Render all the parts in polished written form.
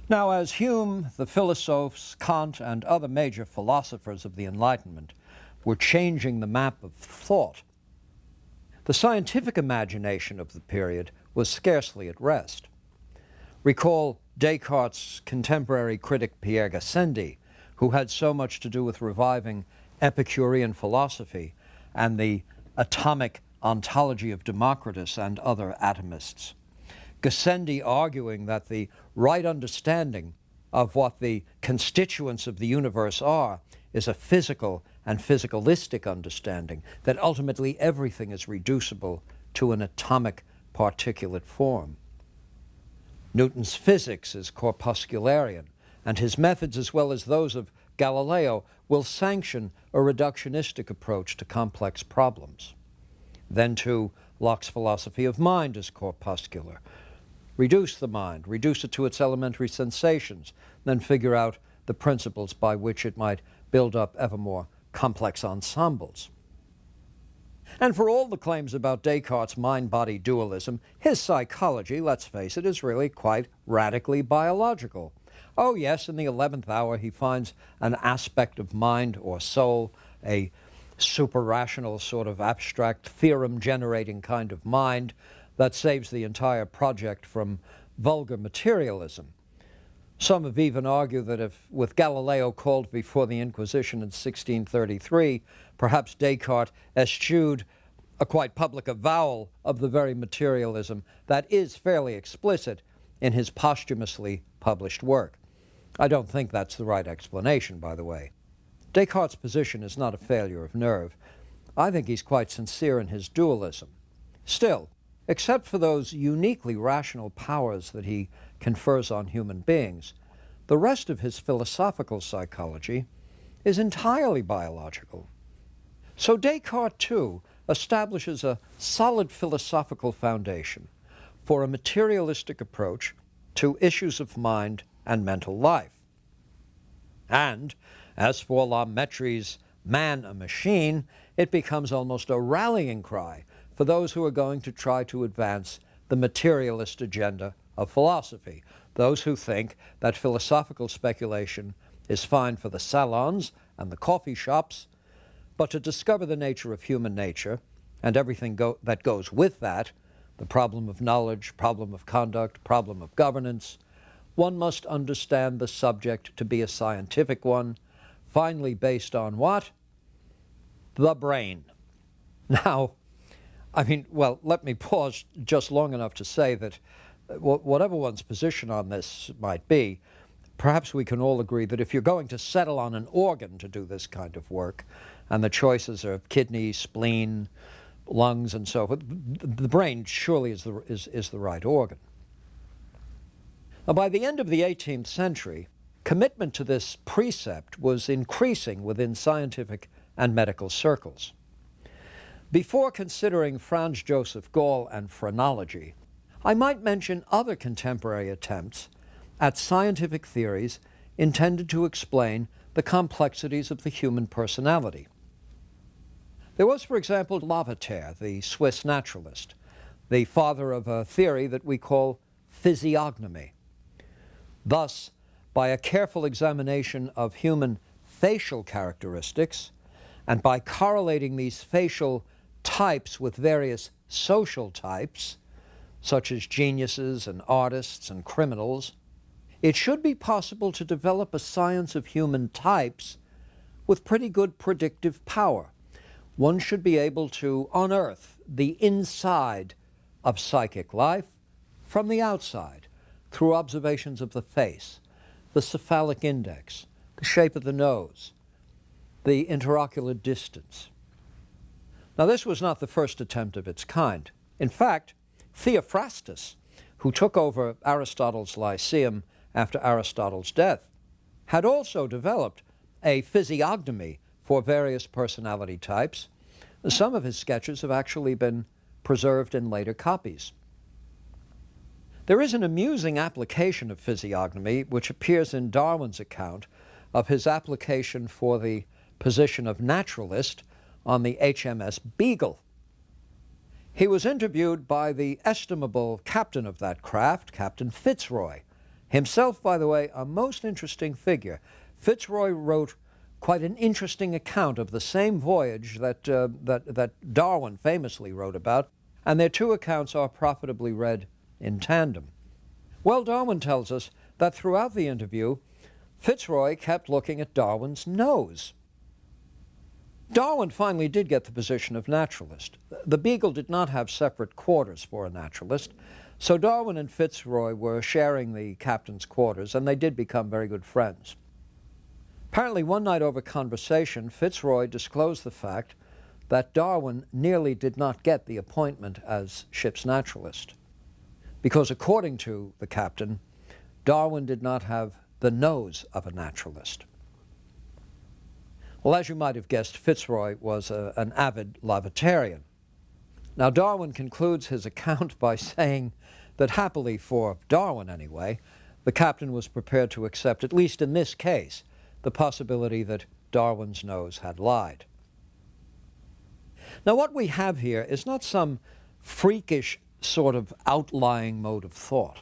Now, as Hume, the philosophes, Kant, and other major philosophers of the Enlightenment were changing the map of thought, the scientific imagination of the period was scarcely at rest. Recall Descartes' contemporary critic Pierre Gassendi, who had so much to do with reviving Epicurean philosophy and the atomic ontology of Democritus and other atomists. Gassendi arguing that the right understanding of what the constituents of the universe are is a physical and physicalistic understanding, that ultimately everything is reducible to an atomic particulate form. Newton's physics is corpuscularian, and his methods, as well as those of Galileo, will sanction a reductionistic approach to complex problems. Then, too, Locke's philosophy of mind is corpuscular. Reduce the mind, reduce it to its elementary sensations, then figure out the principles by which it might build up ever more complex ensembles. And for all the claims about Descartes' mind-body dualism, his psychology, let's face it, is really quite radically biological. Oh yes, in the 11th hour he finds an aspect of mind or soul, a super-rational sort of abstract theorem-generating kind of mind that saves the entire project from vulgar materialism. Some have even argued that if, with Galileo called before the Inquisition in 1633, perhaps Descartes eschewed a quite public avowal of the very materialism that is fairly explicit in his posthumously published work. I don't think that's the right explanation, by the way. Descartes' position is not a failure of nerve. I think he's quite sincere in his dualism. Still, except for those uniquely rational powers that he confers on human beings, the rest of his philosophical psychology is entirely biological. So Descartes, too, establishes a solid philosophical foundation for a materialistic approach to issues of mind and mental life. And as for La Mettrie's Man a Machine, it becomes almost a rallying cry for those who are going to try to advance the materialist agenda of philosophy, those who think that philosophical speculation is fine for the salons and the coffee shops, but to discover the nature of human nature and everything that goes with that, the problem of knowledge, problem of conduct, problem of governance, one must understand the subject to be a scientific one, finally based on what? The brain. Now, let me pause just long enough to say that whatever one's position on this might be, perhaps we can all agree that if you're going to settle on an organ to do this kind of work, and the choices are kidney, spleen, lungs, and so forth, the brain surely is the right organ. Now, by the end of the 18th century, commitment to this precept was increasing within scientific and medical circles. Before considering Franz Joseph Gall and phrenology, I might mention other contemporary attempts at scientific theories intended to explain the complexities of the human personality. There was, for example, Lavater, the Swiss naturalist, the father of a theory that we call physiognomy. Thus, by a careful examination of human facial characteristics, and by correlating these facial types with various social types, such as geniuses and artists and criminals, it should be possible to develop a science of human types with pretty good predictive power. One should be able to unearth the inside of psychic life from the outside through observations of the face, the cephalic index, the shape of the nose, the interocular distance. Now, this was not the first attempt of its kind. In fact, Theophrastus, who took over Aristotle's Lyceum after Aristotle's death, had also developed a physiognomy for various personality types. Some of his sketches have actually been preserved in later copies. There is an amusing application of physiognomy which appears in Darwin's account of his application for the position of naturalist on the HMS Beagle. He was interviewed by the estimable captain of that craft, Captain Fitzroy. Himself, by the way, a most interesting figure. Fitzroy wrote quite an interesting account of the same voyage that Darwin famously wrote about, and their two accounts are profitably read in tandem. Well, Darwin tells us that throughout the interview, Fitzroy kept looking at Darwin's nose. Darwin finally did get the position of naturalist. The Beagle did not have separate quarters for a naturalist, so Darwin and Fitzroy were sharing the captain's quarters, and they did become very good friends. Apparently, one night over conversation, Fitzroy disclosed the fact that Darwin nearly did not get the appointment as ship's naturalist, because according to the captain, Darwin did not have the nose of a naturalist. Well, as you might have guessed, Fitzroy was an avid Lavatarian. Now, Darwin concludes his account by saying that happily for Darwin anyway, the captain was prepared to accept, at least in this case, the possibility that Darwin's nose had lied. Now, what we have here is not some freakish sort of outlying mode of thought.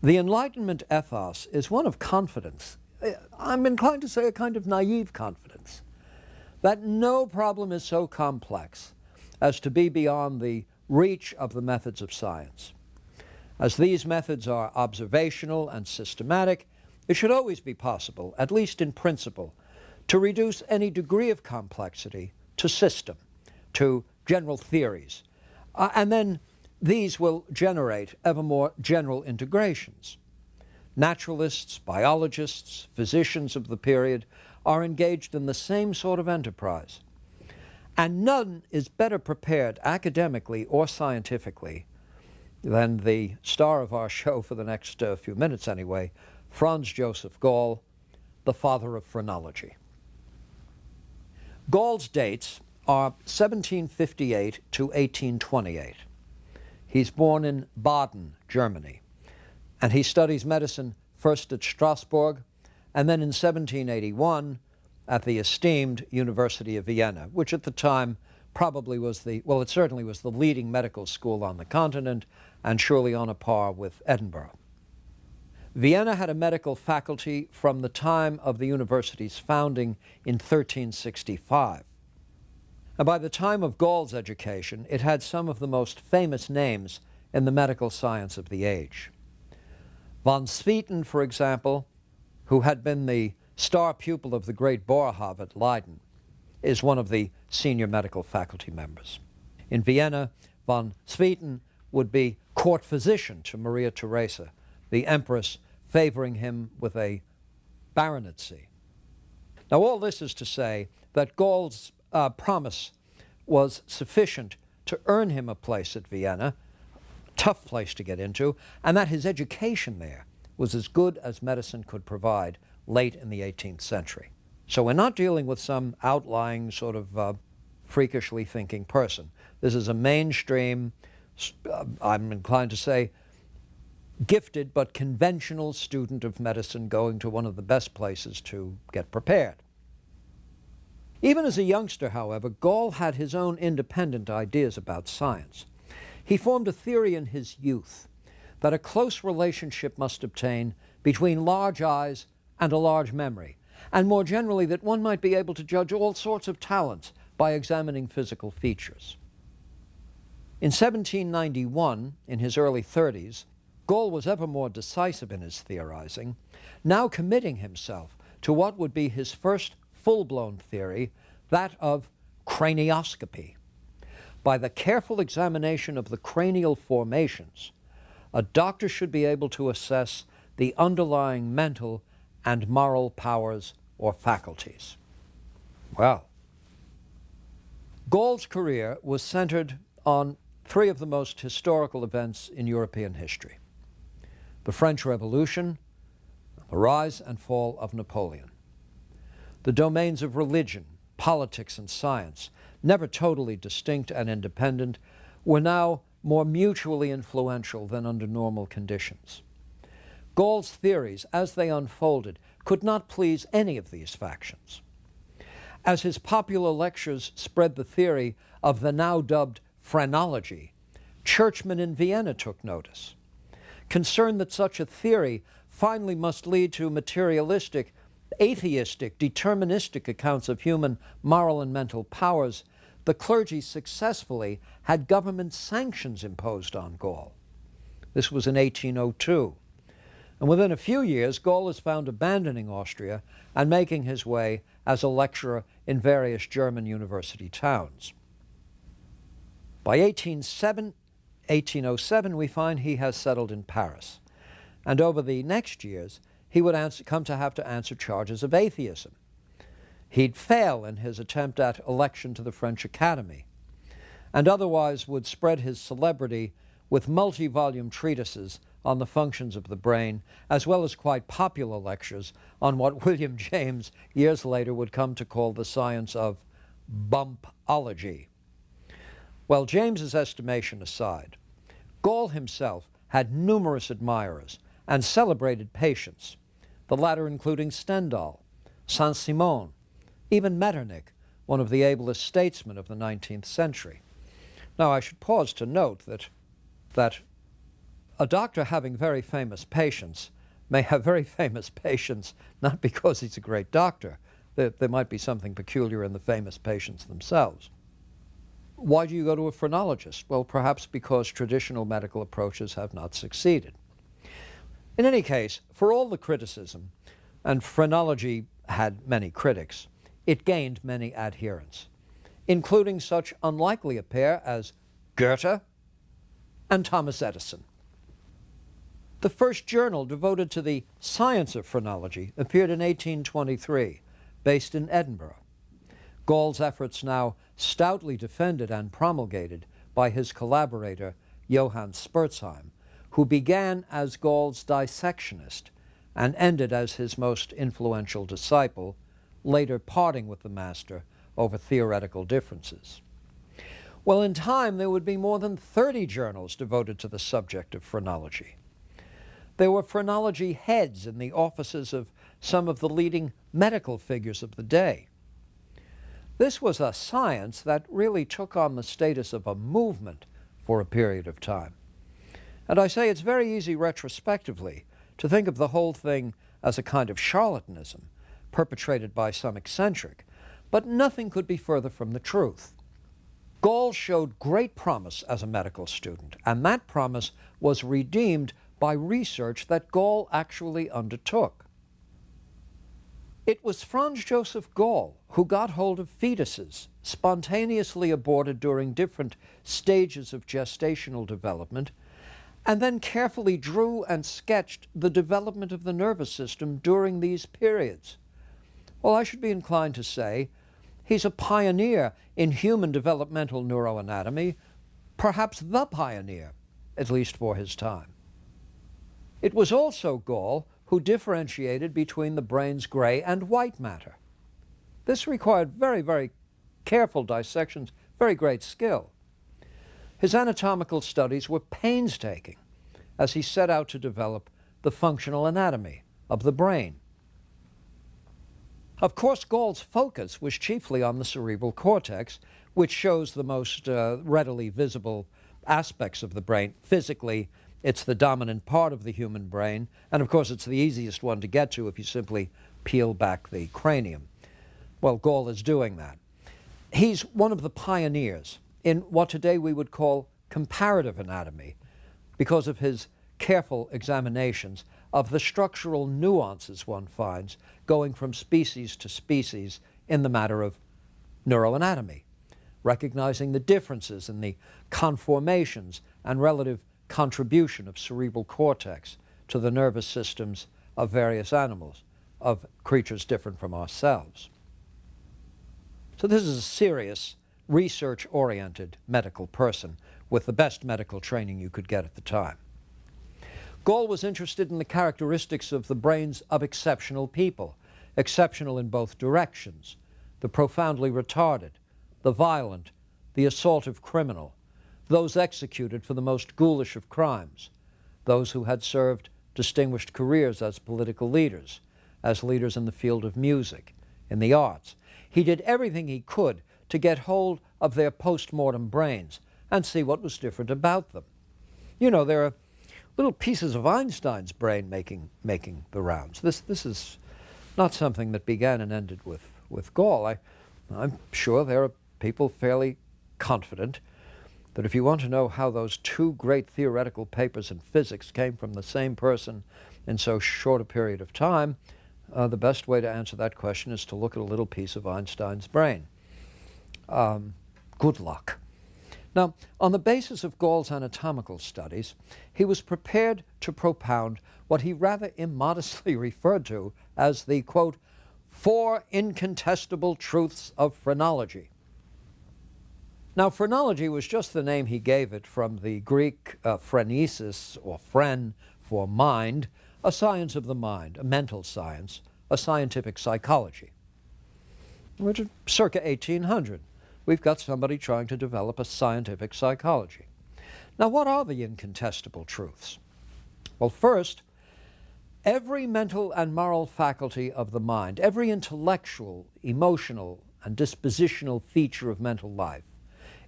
The Enlightenment ethos is one of confidence. I'm inclined to say a kind of naive confidence, that no problem is so complex as to be beyond the reach of the methods of science. As these methods are observational and systematic, it should always be possible, at least in principle, to reduce any degree of complexity to system, to general theories, and then these will generate ever more general integrations. Naturalists, biologists, physicians of the period are engaged in the same sort of enterprise. And none is better prepared academically or scientifically than the star of our show for the next few minutes anyway, Franz Joseph Gall, the father of phrenology. Gall's dates are 1758 to 1828. He's born in Baden, Germany, and he studies medicine first at Strasbourg and then in 1781 at the esteemed University of Vienna, which at the time probably was it certainly was the leading medical school on the continent and surely on a par with Edinburgh. Vienna had a medical faculty from the time of the university's founding in 1365. And by the time of Gall's education, it had some of the most famous names in the medical science of the age. Von Swieten, for example, who had been the star pupil of the great Boerhaave at Leiden, is one of the senior medical faculty members. In Vienna, von Swieten would be court physician to Maria Theresa, the empress favoring him with a baronetcy. Now, all this is to say that Gall's promise was sufficient to earn him a place at Vienna, tough place to get into, and that his education there was as good as medicine could provide late in the 18th century. So we're not dealing with some outlying sort of freakishly thinking person. This is a mainstream, I'm inclined to say, gifted but conventional student of medicine going to one of the best places to get prepared. Even as a youngster, however, Gall had his own independent ideas about science. He formed a theory in his youth that a close relationship must obtain between large eyes and a large memory, and more generally that one might be able to judge all sorts of talents by examining physical features. In 1791, in his early 30s, Gall was ever more decisive in his theorizing, now committing himself to what would be his first full-blown theory, that of cranioscopy. By the careful examination of the cranial formations, a doctor should be able to assess the underlying mental and moral powers or faculties. Well, Gall's career was centered on three of the most historical events in European history: the French Revolution, the rise and fall of Napoleon. The domains of religion, politics, and science, never totally distinct and independent, were now more mutually influential than under normal conditions. Gall's theories, as they unfolded, could not please any of these factions. As his popular lectures spread the theory of the now dubbed Phrenology, churchmen in Vienna took notice. concerned that such a theory finally must lead to materialistic, atheistic, deterministic accounts of human moral and mental powers, the clergy successfully had government sanctions imposed on Gaul. This was in 1802. And within a few years, Gaul is found abandoning Austria and making his way as a lecturer in various German university towns. By 1807, we find he has settled in Paris. And over the next years, he would come to have to answer charges of atheism. He'd fail in his attempt at election to the French Academy, and otherwise would spread his celebrity with multi-volume treatises on the functions of the brain, as well as quite popular lectures on what William James years later would come to call the science of bumpology. Well, James's estimation aside, Gall himself had numerous admirers and celebrated patients, the latter including Stendhal, Saint-Simon, even Metternich, one of the ablest statesmen of the 19th century. Now, I should pause to note that a doctor having very famous patients may have very famous patients not because he's a great doctor. There might be something peculiar in the famous patients themselves. Why do you go to a phrenologist? Well, perhaps because traditional medical approaches have not succeeded. In any case, for all the criticism, and phrenology had many critics, it gained many adherents, including such unlikely a pair as Goethe and Thomas Edison. The first journal devoted to the science of phrenology appeared in 1823, based in Edinburgh. Gall's efforts now stoutly defended and promulgated by his collaborator Johann Spurzheim, who began as Gall's dissectionist and ended as his most influential disciple, later parting with the master over theoretical differences. Well, in time, there would be more than 30 journals devoted to the subject of phrenology. There were phrenology heads in the offices of some of the leading medical figures of the day. This was a science that really took on the status of a movement for a period of time. And I say it's very easy retrospectively to think of the whole thing as a kind of charlatanism perpetrated by some eccentric, but nothing could be further from the truth. Gall showed great promise as a medical student, and that promise was redeemed by research that Gall actually undertook. It was Franz Joseph Gall who got hold of fetuses spontaneously aborted during different stages of gestational development, and then carefully drew and sketched the development of the nervous system during these periods. Well, I should be inclined to say he's a pioneer in human developmental neuroanatomy, perhaps the pioneer, at least for his time. It was also Gall who differentiated between the brain's gray and white matter. This required very, very careful dissections, very great skill. His anatomical studies were painstaking as he set out to develop the functional anatomy of the brain. Of course, Gall's focus was chiefly on the cerebral cortex, which shows the most readily visible aspects of the brain. Physically, it's the dominant part of the human brain, and of course it's the easiest one to get to if you simply peel back the cranium. Well, Gall is doing that. He's one of the pioneers in what today we would call comparative anatomy because of his careful examinations of the structural nuances one finds going from species to species in the matter of neuroanatomy, recognizing the differences in the conformations and relative contribution of cerebral cortex to the nervous systems of various animals, of creatures different from ourselves. So this is a serious, research-oriented medical person with the best medical training you could get at the time. Gall was interested in the characteristics of the brains of exceptional people, exceptional in both directions, the profoundly retarded, the violent, the assaultive criminal, those executed for the most ghoulish of crimes, those who had served distinguished careers as political leaders, as leaders in the field of music, in the arts. He did everything he could to get hold of their post-mortem brains and see what was different about them. You know, there are little pieces of Einstein's brain making the rounds. This is not something that began and ended with Gall. I'm sure there are people fairly confident that if you want to know how those two great theoretical papers in physics came from the same person in so short a period of time, the best way to answer that question is to look at a little piece of Einstein's brain. Good luck. Now, on the basis of Gall's anatomical studies, he was prepared to propound what he rather immodestly referred to as the, quote, 4 incontestable truths of phrenology. Now, phrenology was just the name he gave it from the Greek phrenesis, or phren, for mind, a science of the mind, a mental science, a scientific psychology. Which is circa 1800. We've got somebody trying to develop a scientific psychology. Now, what are the incontestable truths? Well, first, every mental and moral faculty of the mind, every intellectual, emotional, and dispositional feature of mental life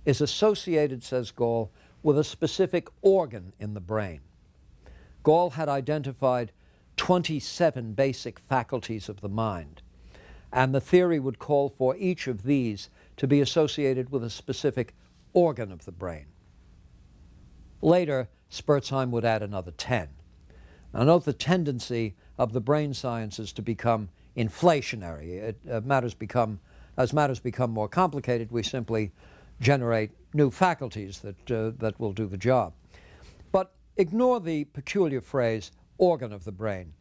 is associated, says Gall, with a specific organ in the brain. Gall had identified 27 basic faculties of the mind, and the theory would call for each of these to be associated with a specific organ of the brain. Later, Spurzheim would add another 10. Now note the tendency of the brain sciences to become inflationary. As matters become more complicated, we simply generate new faculties that will do the job. But ignore the peculiar phrase, organ of the brain.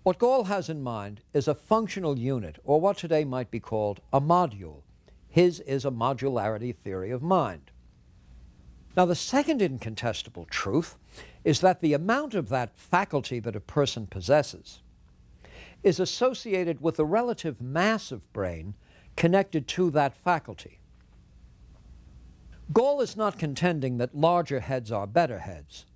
What Gall has in mind is a functional unit, or what today might be called a module. His is a modularity theory of mind. Now, the second incontestable truth is that the amount of that faculty that a person possesses is associated with the relative mass of brain connected to that faculty. Gall is not contending that larger heads are better heads,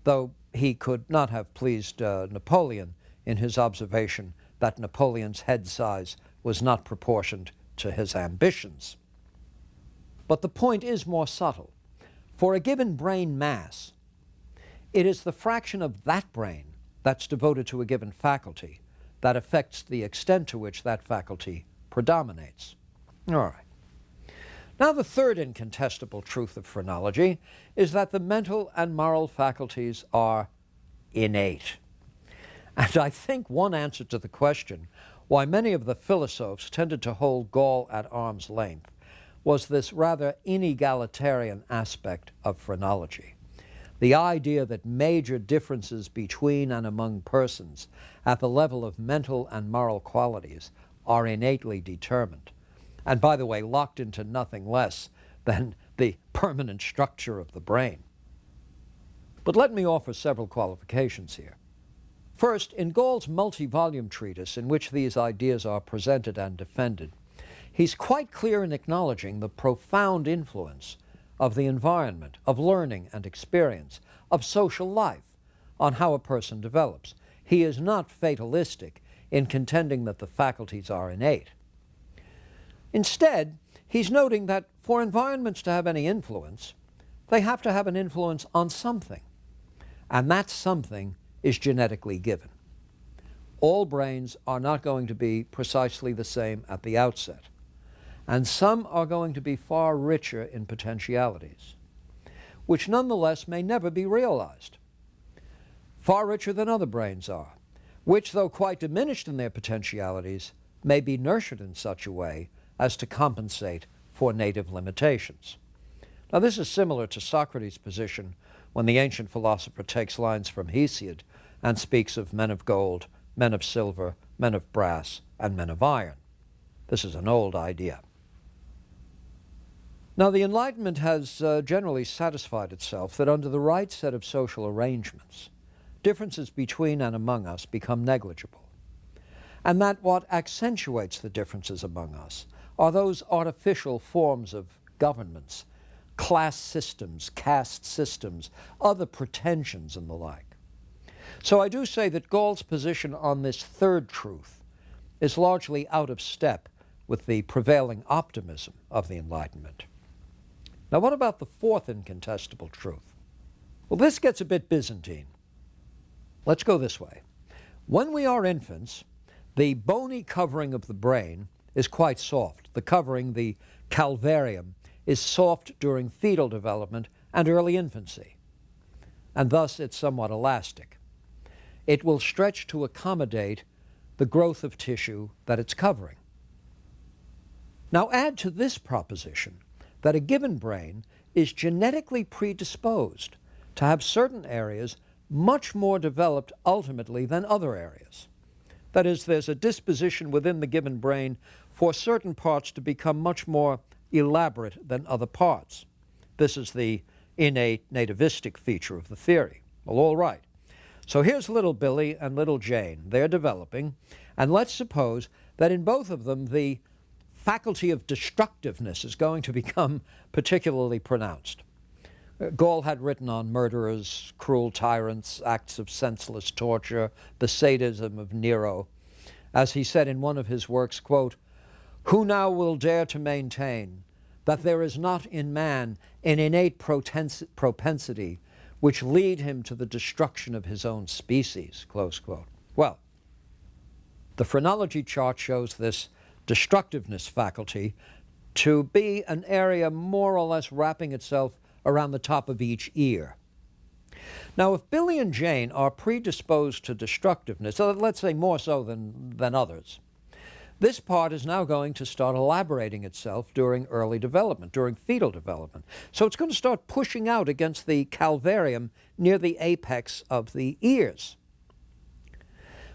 though he could not have pleased Napoleon in his observation that Napoleon's head size was not proportioned to his ambitions. But the point is more subtle. For a given brain mass, it is the fraction of that brain that's devoted to a given faculty that affects the extent to which that faculty predominates. All right. Now, the third incontestable truth of phrenology is that the mental and moral faculties are innate. And I think one answer to the question why many of the philosophers tended to hold Gall at arm's length was this rather inegalitarian aspect of phrenology. The idea that major differences between and among persons at the level of mental and moral qualities are innately determined, and by the way, locked into nothing less than the permanent structure of the brain. But let me offer several qualifications here. First, in Gall's multi-volume treatise in which these ideas are presented and defended, he's quite clear in acknowledging the profound influence of the environment, of learning and experience, of social life on how a person develops. He is not fatalistic in contending that the faculties are innate. Instead, he's noting that for environments to have any influence, they have to have an influence on something, and that something is genetically given. All brains are not going to be precisely the same at the outset, and some are going to be far richer in potentialities, which nonetheless may never be realized. Far richer than other brains are, which, though quite diminished in their potentialities, may be nurtured in such a way as to compensate for native limitations. Now, this is similar to Socrates' position when the ancient philosopher takes lines from Hesiod and speaks of men of gold, men of silver, men of brass, and men of iron. This is an old idea. Now, the Enlightenment has generally satisfied itself that under the right set of social arrangements, differences between and among us become negligible, and that what accentuates the differences among us are those artificial forms of governments, class systems, caste systems, other pretensions, and the like. So I do say that Gall's position on this third truth is largely out of step with the prevailing optimism of the Enlightenment. Now, what about the fourth incontestable truth? Well, this gets a bit Byzantine. Let's go this way. When we are infants, the bony covering of the brain is quite soft. The covering, the calvarium, is soft during fetal development and early infancy, and thus it's somewhat elastic. It will stretch to accommodate the growth of tissue that it's covering. Now add to this proposition that a given brain is genetically predisposed to have certain areas much more developed ultimately than other areas. That is, there's a disposition within the given brain for certain parts to become much more elaborate than other parts. This is the innate nativistic feature of the theory. Well, all right. So here's little Billy and little Jane. They're developing, and let's suppose that in both of them the faculty of destructiveness is going to become particularly pronounced. Gall had written on murderers, cruel tyrants, acts of senseless torture, the sadism of Nero. As he said in one of his works, quote, "Who now will dare to maintain that there is not in man an innate propensity which lead him to the destruction of his own species," close quote. Well, the phrenology chart shows this destructiveness faculty to be an area more or less wrapping itself around the top of each ear. Now, if Billy and Jane are predisposed to destructiveness, so let's say more so than others, this part is now going to start elaborating itself during early development, during fetal development. So it's going to start pushing out against the calvarium near the apex of the ears.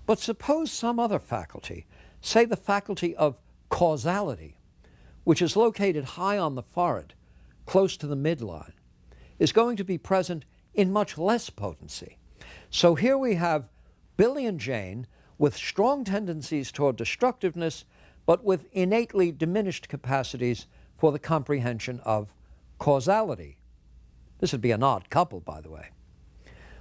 But suppose some other faculty, say the faculty of causality, which is located high on the forehead, close to the midline, is going to be present in much less potency. So here we have Billy and Jane with strong tendencies toward destructiveness, but with innately diminished capacities for the comprehension of causality. This would be an odd couple, by the way.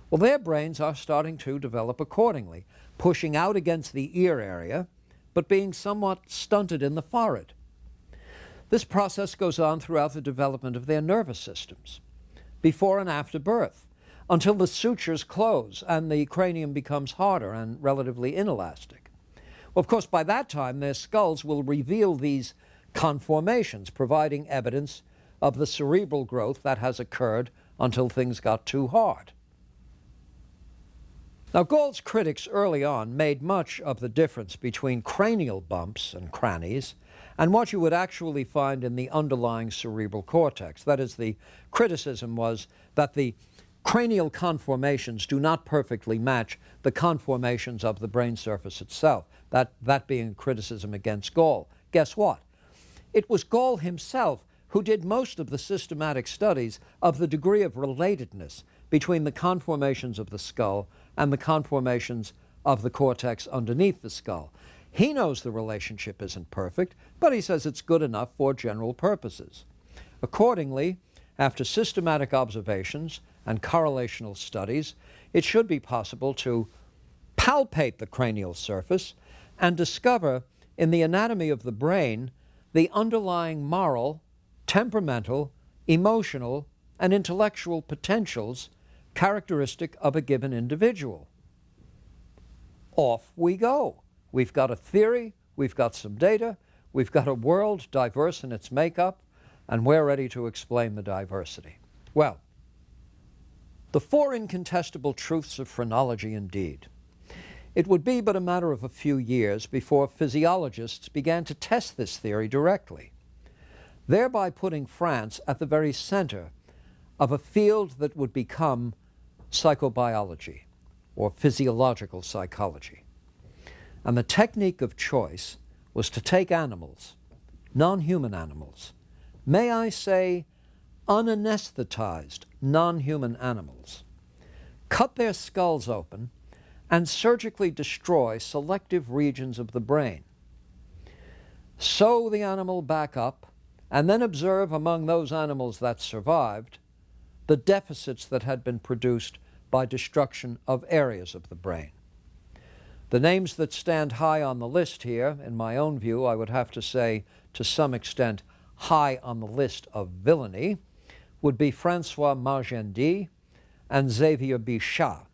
Well, their brains are starting to develop accordingly, pushing out against the ear area, but being somewhat stunted in the forehead. This process goes on throughout the development of their nervous systems, before and after birth, until the sutures close and the cranium becomes harder and relatively inelastic. Well, of course, by that time, their skulls will reveal these conformations, providing evidence of the cerebral growth that has occurred until things got too hard. Now, Gall's critics early on made much of the difference between cranial bumps and crannies and what you would actually find in the underlying cerebral cortex. That is, the criticism was that the cranial conformations do not perfectly match the conformations of the brain surface itself, that being a criticism against Gall. Guess what? It was Gall himself who did most of the systematic studies of the degree of relatedness between the conformations of the skull and the conformations of the cortex underneath the skull. He knows the relationship isn't perfect, but he says it's good enough for general purposes. Accordingly, after systematic observations and correlational studies, it should be possible to palpate the cranial surface and discover in the anatomy of the brain the underlying moral, temperamental, emotional, and intellectual potentials characteristic of a given individual. Off we go. We've got a theory, we've got some data, we've got a world diverse in its makeup, and we're ready to explain the diversity. Well, the four incontestable truths of phrenology indeed. It would be but a matter of a few years before physiologists began to test this theory directly, thereby putting France at the very center of a field that would become psychobiology, or physiological psychology. And the technique of choice was to take animals, non-human animals, may I say unanesthetized non-human animals, cut their skulls open, and surgically destroy selective regions of the brain. Sew the animal back up, and then observe among those animals that survived the deficits that had been produced by destruction of areas of the brain. The names that stand high on the list here, in my own view, I would have to say, to some extent, high on the list of villainy, would be François Magendie and Xavier Bichat.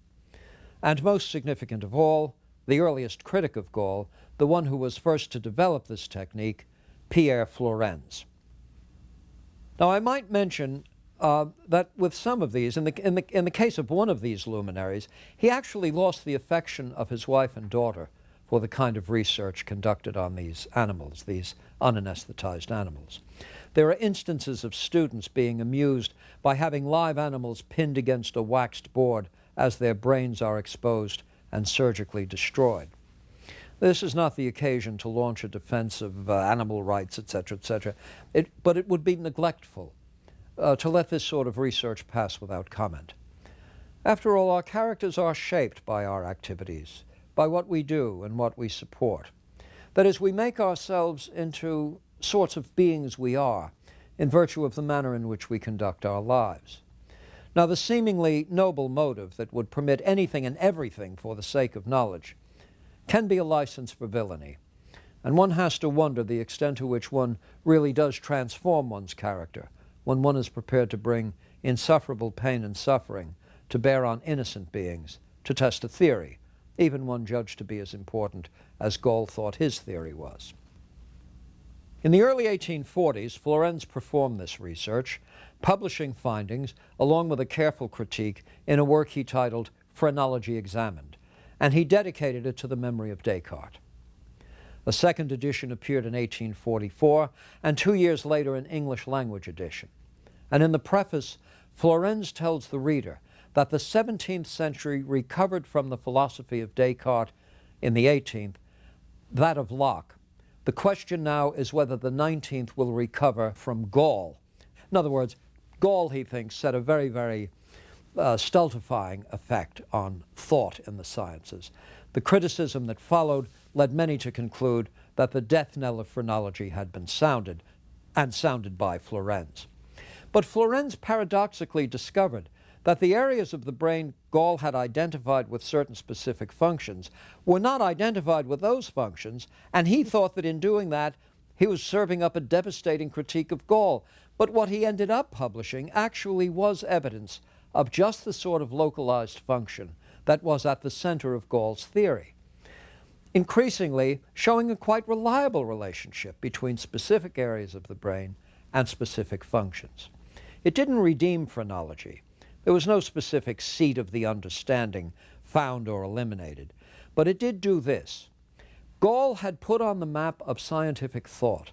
And most significant of all, the earliest critic of Gall, the one who was first to develop this technique, Pierre Flourens. Now, I might mention that with some of these, in the case of one of these luminaries, he actually lost the affection of his wife and daughter for the kind of research conducted on these animals, these unanesthetized animals. There are instances of students being amused by having live animals pinned against a waxed board as their brains are exposed and surgically destroyed. This is not the occasion to launch a defense of animal rights, etc., etc., but it would be neglectful to let this sort of research pass without comment. After all, our characters are shaped by our activities, by what we do and what we support. That is, we make ourselves into sorts of beings we are, in virtue of the manner in which we conduct our lives. Now, the seemingly noble motive that would permit anything and everything for the sake of knowledge can be a license for villainy, and one has to wonder the extent to which one really does transform one's character when one is prepared to bring insufferable pain and suffering to bear on innocent beings to test a theory, even one judged to be as important as Gall thought his theory was. In the early 1840s, Flourens performed this research, publishing findings along with a careful critique in a work he titled Phrenology Examined, and he dedicated it to the memory of Descartes. A second edition appeared in 1844, and 2 years later an English language edition. And in the preface, Flourens tells the reader that the 17th century recovered from the philosophy of Descartes in the 18th, that of Locke. The question now is whether the 19th will recover from Gall. In other words, Gall, he thinks, had a very, very stultifying effect on thought in the sciences. The criticism that followed led many to conclude that the death knell of phrenology had been sounded, and sounded by Flourens. But Flourens paradoxically discovered that the areas of the brain Gall had identified with certain specific functions were not identified with those functions, and he thought that in doing that, he was serving up a devastating critique of Gall. But what he ended up publishing actually was evidence of just the sort of localized function that was at the center of Gall's theory, increasingly showing a quite reliable relationship between specific areas of the brain and specific functions. It didn't redeem phrenology. There was no specific seat of the understanding found or eliminated, but it did do this. Gall had put on the map of scientific thought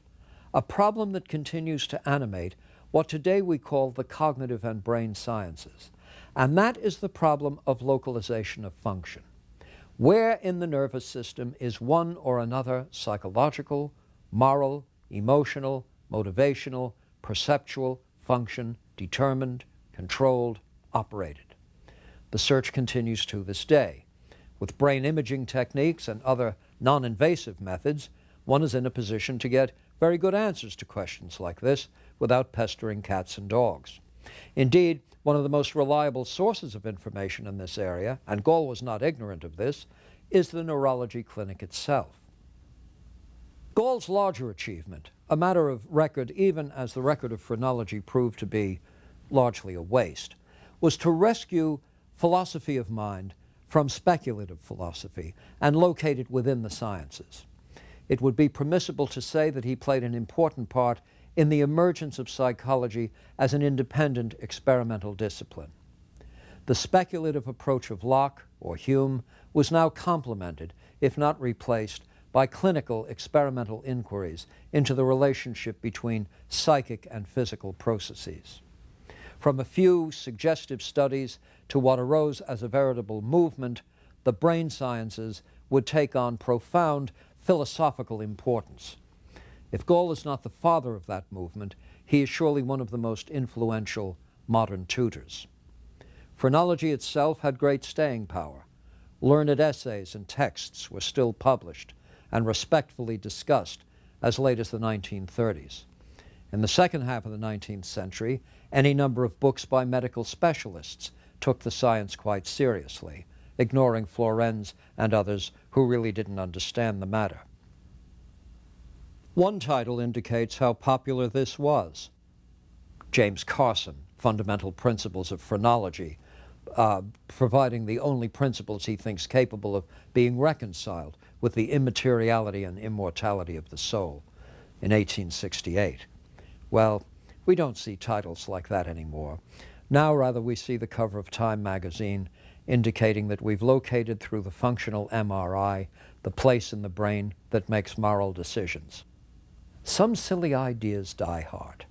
a problem that continues to animate what today we call the cognitive and brain sciences, and that is the problem of localization of function. Where in the nervous system is one or another psychological, moral, emotional, motivational, perceptual function determined, controlled, operated? The search continues to this day. With brain imaging techniques and other non-invasive methods, one is in a position to get very good answers to questions like this without pestering cats and dogs. Indeed, one of the most reliable sources of information in this area, and Gall was not ignorant of this, is the neurology clinic itself. Gall's larger achievement, a matter of record even as the record of phrenology proved to be largely a waste, was to rescue philosophy of mind from speculative philosophy and locate it within the sciences. It would be permissible to say that he played an important part in the emergence of psychology as an independent experimental discipline. The speculative approach of Locke or Hume was now complemented, if not replaced, by clinical experimental inquiries into the relationship between psychic and physical processes. From a few suggestive studies to what arose as a veritable movement, the brain sciences would take on profound philosophical importance. If Gall is not the father of that movement, he is surely one of the most influential modern tutors. Phrenology itself had great staying power. Learned essays and texts were still published and respectfully discussed as late as the 1930s. In the second half of the 19th century, any number of books by medical specialists took the science quite seriously, ignoring Flourens and others who really didn't understand the matter. One title indicates how popular this was. James Carson, Fundamental Principles of Phrenology, providing the only principles he thinks capable of being reconciled with the immateriality and immortality of the soul in 1868. Well, we don't see titles like that anymore. Now, rather, we see the cover of Time magazine indicating that we've located through the functional MRI the place in the brain that makes moral decisions. Some silly ideas die hard.